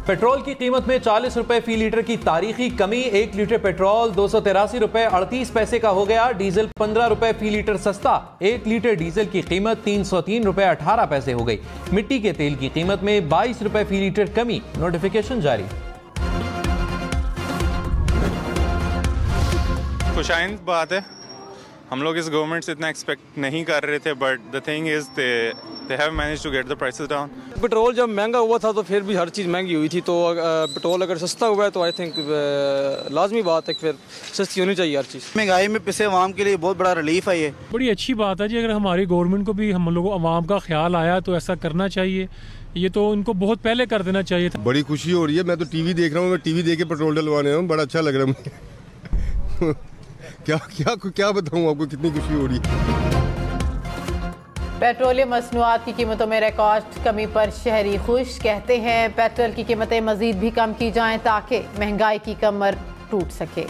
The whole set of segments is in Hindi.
पेट्रोल की कीमत में 40 रुपए फी लीटर की तारीखी कमी। 1 लीटर पेट्रोल 283 रुपए 38 पैसे का हो गया। डीजल 15 रुपए फी लीटर सस्ता। 1 लीटर डीजल की कीमत 303 रुपए 18 पैसे हो गई। मिट्टी के तेल की कीमत में 22 रुपए फी लीटर कमी। नोटिफिकेशन जारी। खुशाइंद बात है, हम लोग इस गवर्नमेंट से इतना एक्सपेक्ट नहीं कर रहे थे, but the thing is they have managed to get the prices down. Petrol जब महंगा हुआ था तो फिर भी हर चीज़ महंगी हुई थी, तो पेट्रोल अगर सस्ता हुआ है तो आई थिंक लाजमी बात है कि फिर सस्ती होनी चाहिए हर चीज़। महंगाई में पिसे अवाम के लिए बहुत बड़ा रिलीफ है। ये बड़ी अच्छी बात है जी, अगर हमारी गवर्नमेंट को भी हम लोगों अवाम का ख्याल आया तो ऐसा करना चाहिए। ये तो उनको बहुत पहले कर देना चाहिए था। बड़ी खुशी हो रही है, मैं तो टीवी देख रहा हूँ, मैं टीवी देख के पेट्रोल डलवाने हूँ, बड़ा अच्छा लग रहा है मुझे। क्या बताऊँ आपको कितनी खुशी हो रही है। पेट्रोलियम मसनूआत की कीमतों में रिकॉर्ड कमी पर शहरी खुश। कहते हैं पेट्रोल की कीमतें मजीद भी कम की जाएं ताकि महंगाई की कमर टूट सके।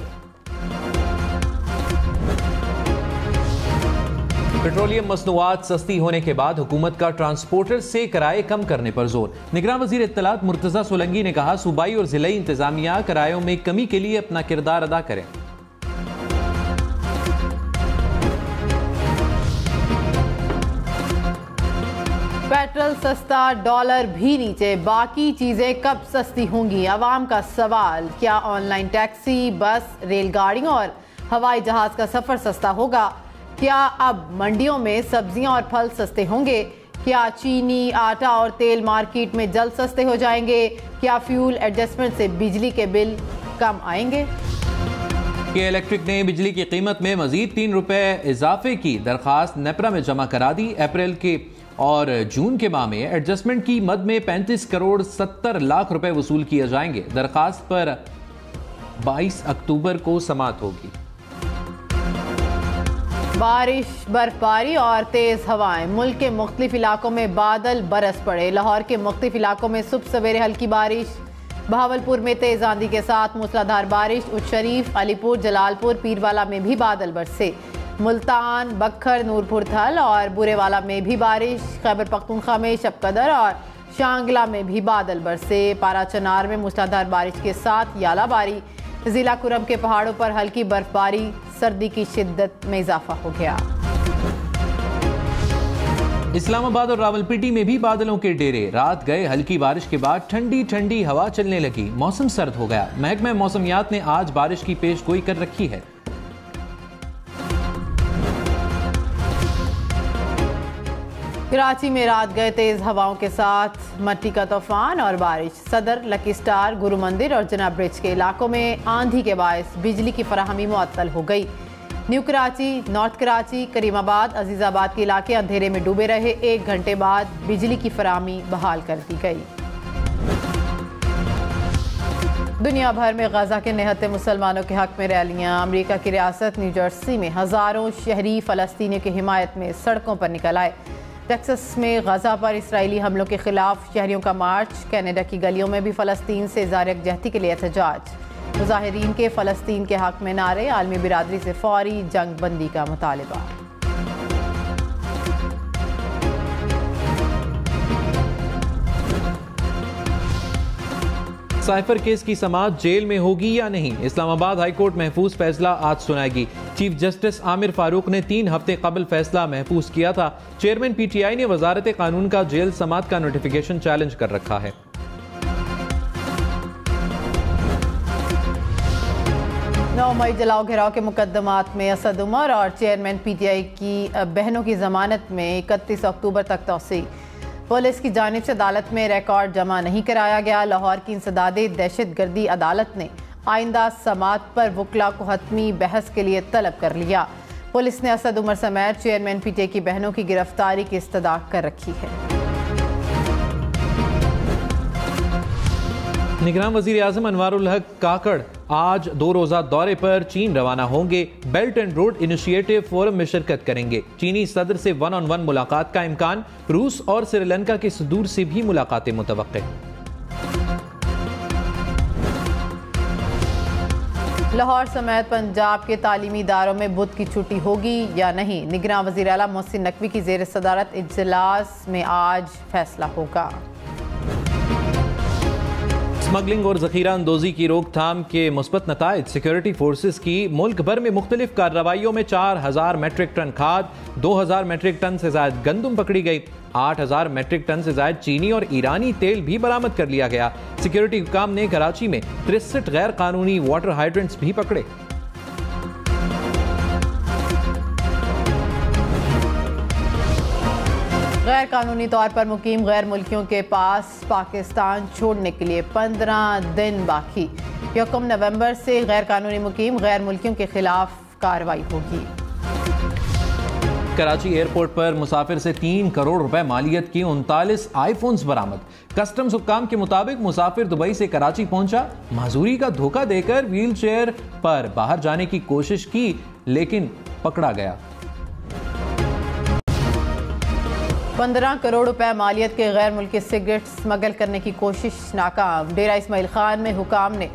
पेट्रोलियम मसनूआत सस्ती होने के बाद हुकूमत का ट्रांसपोर्टर से किराए कम करने पर जोर। निगरान वजीर इत्तलात मुर्तजा सोलंकी ने कहा, सूबाई और जिलाई इंतजामिया किरायों में कमी के लिए अपना किरदार अदा करें। पेट्रोल सस्ता, डॉलर भी नीचे, बाकी चीजें कब सस्ती होंगी? आवाम का सवाल। क्या ऑनलाइन टैक्सी, बस, रेलगाड़ियों और हवाई जहाज का सफर सस्ता होगा? क्या अब मंडियों में सब्जियां और फल सस्ते होंगे? क्या चीनी, आटा और तेल मार्केट में जल्द सस्ते हो जाएंगे? क्या फ्यूल एडजस्टमेंट से बिजली के बिल कम आएंगे? के इलेक्ट्रिक ने बिजली की कीमत में मजीद 3 रुपए इजाफे की दरखास्त नेपरा में जमा करा दी। अप्रैल के और जून के माह में एडजस्टमेंट की मद में 35 करोड़ 70 लाख रुपए वसूल किए जाएंगे। दरखास्त पर 22 अक्टूबर को समाअत होगी। बारिश, बर्फबारी और तेज हवाएं। मुल्क के मुख्तलिफ इलाकों में बादल बरस पड़े। लाहौर के मुख्तलिफ इलाकों में सुबह सवेरे हल्की बारिश। बहावलपुर में तेज आंधी के साथ मूसलाधार बारिश। उच्चशरीफ, अलीपुर, जलालपुर, पीरवाला में भी बादल बरसे। मुल्तान, बखर, नूरपुर थल और बुरेवाला में भी बारिश। खैबर पख्तूनख्वा में शबकदर और शांगला में भी बादल बरसे। पारा चनार में मूसलाधार बारिश के साथ यालाबारी। जिला कुरम के पहाड़ों पर हल्की बर्फबारी। सर्दी की शिद्दत में इजाफा हो गया। इस्लामाबाद और रावलपिंडी में भी बादलों के डेरे। रात गए हल्की बारिश के बाद ठंडी ठंडी हवा चलने लगी। मौसम सर्द हो गया। महकमा मौसमियात ने आज बारिश की पेशगोई कर रखी है। कराची में रात गए तेज हवाओं के साथ मट्टी का तूफान और बारिश। सदर, लकी स्टार, गुरु मंदिर और जना ब्रिज के इलाकों में आंधी के बायस बिजली की फराहमी मुअत्तल हो गई। न्यू कराची, नॉर्थ कराची, करीमाबाद, अजीजाबाद के इलाके अंधेरे में डूबे रहे। 1 घंटे बाद बिजली की फराहमी बहाल कर दी गई। दुनिया भर में गजा के निहत्ते मुसलमानों के हक में रैलियां। अमेरिका की रियासत न्यू जर्सी में हजारों शहरी फलस्तीनियों की हिमायत में सड़कों पर निकल आए। टेक्सास में गजा पर इसराइली हमलों के खिलाफ शहरियों का मार्च। कनाडा की गलियों में भी फलस्तीन से इज़हार यकजहती के लिए एहतजाज। मुजाहिरीन के फलस्तीन के हक में नारे। आलमी बिरादरी से फौरी जंग बंदी का मुतालिबा। साइफर केस की समाअत जेल में होगी या नहीं? इस्लामाबाद हाई कोर्ट महफूज फैसला आज सुनाएगी। चीफ जस्टिस आमिर फारूक ने 3 हफ्ते कबल फैसला महफूज किया था। चेयरमैन पीटीआई ने वजारत कानून का जेल समाअत का नोटिफिकेशन चैलेंज कर रखा है। 9 मई जलाओ घेराव के मुकदमात में असद उमर और चेयरमैन पीटीआई की बहनों की जमानत में 31 अक्टूबर तक तौसी। पुलिस की जानिब से अदालत में रिकॉर्ड जमा नहीं कराया गया। लाहौर की इंसदादे दहशतगर्दी अदालत ने आइंदा समाअत पर वकला को हतमी बहस के लिए तलब कर लिया। पुलिस ने असद उमर समेत चेयरमैन पीटीआई की बहनों की गिरफ्तारी की इस्तदा कर रखी है। निगरान वजीर आज़म अनवारुल हक काकड़ आज 2 रोज़ा दौरे पर चीन रवाना होंगे। Belt and road initiative forum में शिरकत करेंगे। चीनी सदर से 1-on-1 मुलाकात का इम्कान। रूस और श्रीलंका के सदूर से भी मुलाकातें मुतवक्के। लाहौर समेत पंजाब के तालीमी इदारों में बुध की छुट्टी होगी या नहीं? निगरान वज़ीर आला मोहसिन नकवी की ज़ेर सदारत इजलास में आज फैसला होगा। स्मगलिंग और जखीरा अंदोजी की रोकथाम के मुस्बत नताइज। सिक्योरिटी फोर्सेस की मुल्क भर में मुख्तलिफ कार्रवाइयों में 4000 मेट्रिक टन खाद, 2000 मेट्रिक टन से ज्यादा गंदम पकड़ी गई, 8000 मेट्रिक टन से ज्यादा चीनी और ईरानी तेल भी बरामद कर लिया गया। सिक्योरिटी हुकाम ने कराची में 63 गैर कानूनी वाटर हाइड्रेंट्स भी पकड़े। गैर कानूनी तौर पर मुकीम गैर मुल्कियों के पास पाकिस्तान छोड़ने के लिए 15 दिन बाकी। 1 नवंबर से गैर कानूनी मुकीम गैर मुल्कियों के खिलाफ कार्रवाई होगी। कराची एयरपोर्ट पर मुसाफिर से 3 करोड़ रुपए मालियत की 39 आईफोन्स बरामद। कस्टम्स हुक्काम के मुताबिक मुसाफिर दुबई से कराची पहुंचा, माजूरी का धोखा देकर व्हील चेयर पर बाहर जाने की कोशिश की लेकिन पकड़ा गया। 15 करोड़ रुपए मालियत के गैर मुल्की सिगरेट स्मगल करने की कोशिश नाकाम। डेरा इस्माइल खान में हुकाम ने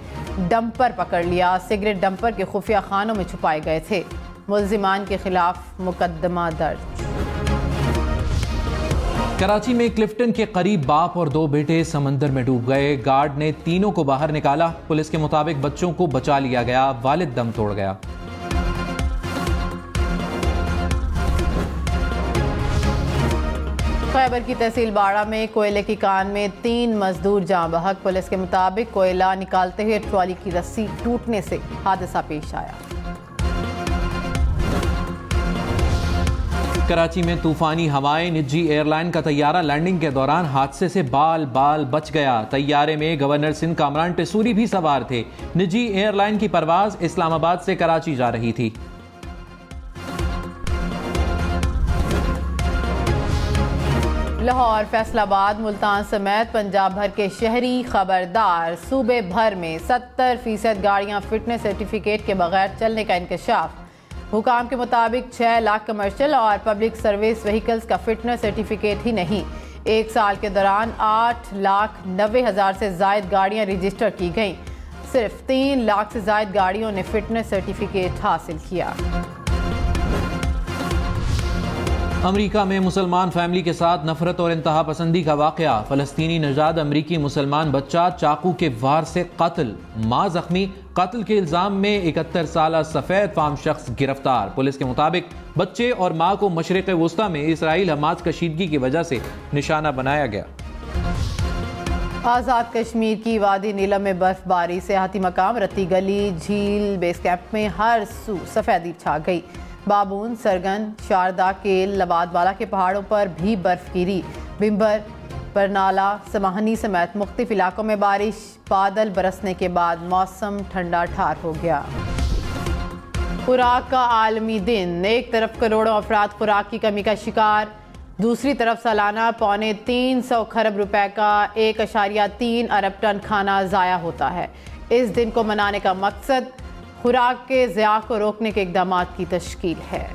डंपर पकड़ लिया। सिगरेट डंपर के खुफिया खानों में छुपाए गए थे। मुल्जिमान के खिलाफ मुकदमा दर्ज। कराची में क्लिफ्टन के करीब बाप और 2 बेटे समंदर में डूब गए। गार्ड ने तीनों को बाहर निकाला। पुलिस के मुताबिक बच्चों को बचा लिया गया, वालिद दम तोड़ गया। खैबर की तहसील बाड़ा में कोयले की कान में 3 मजदूर जाँ बहक। पुलिस के मुताबिक कोयला निकालते हुए ट्रॉली की रस्सी टूटने से हादसा पेश आया। कराची में तूफानी हवाएं, निजी एयरलाइन का तैयारा लैंडिंग के दौरान हादसे से बाल बाल बच गया। तैयारे में गवर्नर सिंध कामरान टेसूरी भी सवार थे। निजी एयरलाइन की परवाज इस्लामाबाद से कराची जा रही थी। लाहौर, फैसलाबाद, मुल्तान समेत पंजाब भर के शहरी खबरदार। सूबे भर में 70% गाड़ियां फिटनेस सर्टिफिकेट के बगैर चलने का इंकशाफ। हुकाम के मुताबिक 6 लाख कमर्शियल और पब्लिक सर्विस व्हीकल्स का फिटनेस सर्टिफिकेट ही नहीं, 1 साल के दौरान 8,90,000 से जायद गाड़ियां रजिस्टर की गईं। सिर्फ 3 लाख से जायद गाड़ियों ने फिटनेस सर्टिफिकेट हासिल किया। अमेरिका में मुसलमान फैमिली के साथ नफरत और इंतहा पसंदी का वाकया। फलस्तीनी नजाद अमरीकी मुसलमान बच्चा चाकू के वार से कत्ल, मां जख्मी। कत्ल के इल्जाम में 71 साल सफेद फाम शख्स गिरफ्तार। पुलिस के मुताबिक बच्चे और मां को मशरिक वुस्ता में इसराइल हमास कशीदगी की वजह से निशाना बनाया गया। आज़ाद कश्मीर की वादी नीलम में बर्फबारी, सियाहती मकाम रत्ती गली, झील, बेस कैंप में हर सू सफेदी छा गई। बाबून, सरगन, शारदा, केल, लबादवाला के पहाड़ों पर भी बर्फ गिरी। बिम्बर, बरनाला, समाहनी समेत मुख्तलिफ इलाकों में बारिश। बादल बरसने के बाद मौसम ठंडा ठार हो गया। खुराक का आलमी दिन। एक तरफ करोड़ों अफराद खुराक की कमी का शिकार, दूसरी तरफ सालाना 350 खरब रुपए का 1.3 अरब टन खाना ज़ाया होता है। इस दिन को मनाने का मकसद खुराक के ज़िया को रोकने के इक़दामात की तश्कील है।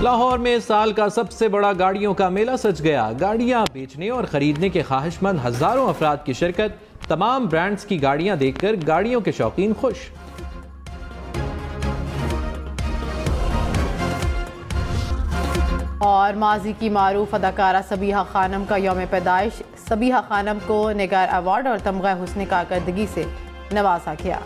लाहौर में साल का सबसे बड़ा गाड़ियों का मेला सज गया। गाड़ियां बेचने और खरीदने के ख्वाहिशमंद हजारों अफराद की शिरकत। तमाम ब्रांड्स की गाड़ियां देखकर गाड़ियों के शौकीन खुश। और माजी की मारूफ अदाकारा सबीहा खानम का यौम पैदाइश। सबीहा खानम को निगार अवार्ड और तमगा हुस्न कारकर्दगी से नवाजा गया।